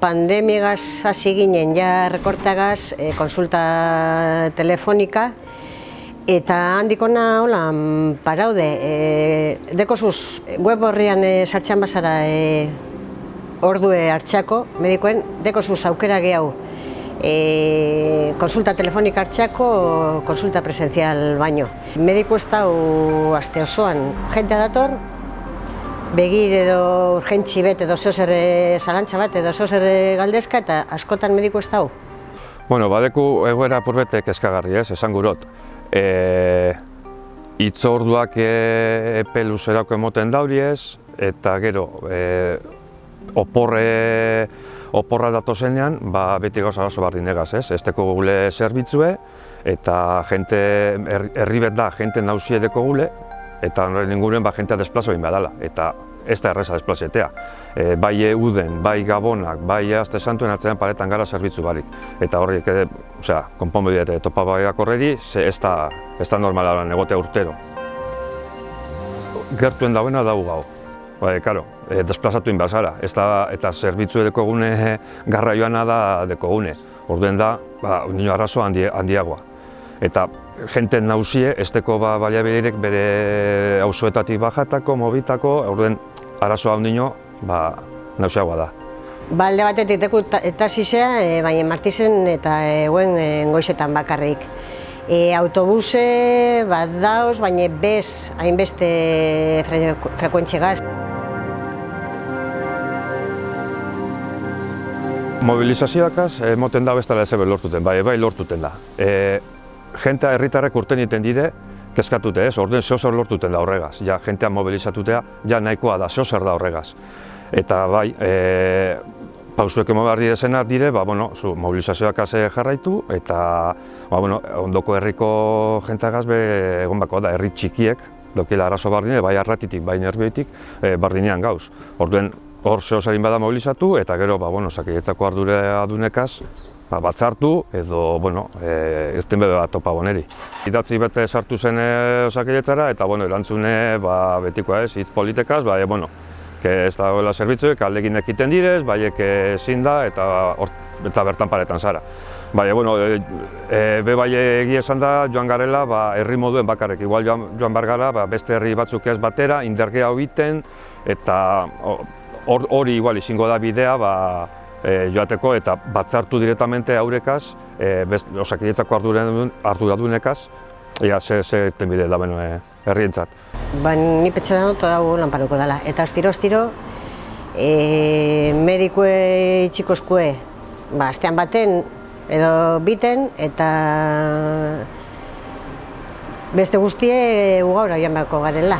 pandemiagaz hasi ginen ja rekorteagaz, konsulta telefonika, eta handikona hola paraude, dekozuz web horrian sartxan bazara ordue hartxako, medikoen, dekozuz aukera gehiago, konsulta telefonika hartxako, konsulta presencial baino. Mediko ez dau aste osoan, jentea dator, begir edo urgentsi bet edo zozer zalantza bat edo zozer galdezka eta askotan mediko ez dau. Bueno, badeku egoera apurbete kezkagarri esan gurot. Itzorduak epe luzerako emoten dauriez, eta gero oporra datozenean, beti gauza oso bardin egaz, ez teko gule zerbitzue, eta herri bet da, jente nausiedeko gule, eta horren inguruen jentea desplazo egin badala, eta ez da erreza desplazetea. Bai uden, bai gabonak, bai aste santuen atzean paretan gara zerbitzu barik. Eta horrek, konponbide topa baiak horreri, ez da normala egotea urtero. Gertuen dauena dau gau. Karo, desplazatu egin bazara, eta zerbitzu edeko gune garraioana da deko gune. Orduen da, nino arrazo handiagoa. Eta jente nausie, ez teko baliabideirek bere auzoetatik bajatako, mobitako, orduen arazo handino nausiagoa da. Alde batetik teku eta zizea, baina martizen eta eguen goizetan bakarrik. Autobuse bat dauz, baina bez hainbeste frekuentxegaz. Mobilizazioakaz, moten da bestela ez ebe lortuten, bai lortuten da. Jentea herritarrek urten egiten dire, kezkatute ez, orduen zeozer lortuten da horregaz. Ja, jentea mobilizatutea, ja nahikoa da, zeozer da horregaz. Eta bai, pausuek emo behar direzenak dire, mobilizazioakaz jarraitu, eta ondoko herriko jenteagaz egon bako da, herri txikiek, dokila arazo bardine, bai arratitik, bai nerbioitik, bardinean gauz. Orduen, hor zeozerin bada mobilizatu, eta gero, Osakidetzako arduradunekaz, batzartu edo, irten bebe bat topa boneri. Idatzi bete sartu zen Osakidetzara eta, erantzune betikoa ez, hitz politikaz, ez dagoela zerbitzuek, aldegin ekiten direz, baiek ezin da eta bertan paretan zara. Be bai egia esan da joan garela herri moduen bakarrik, igual joan bar gara beste herri batzuk ez batera, indergea hobiten, eta hori igual izango da bidea joateko eta batzartu direktamente haurekaz, Osakidetzako arduradunekaz, ze tenbide da beno herrientzat. Ni petxetan dut dago lanparuko dela, eta astiro medikue itxikozkue, astean baten edo biten, eta beste guztie ugaura joan beharko garela.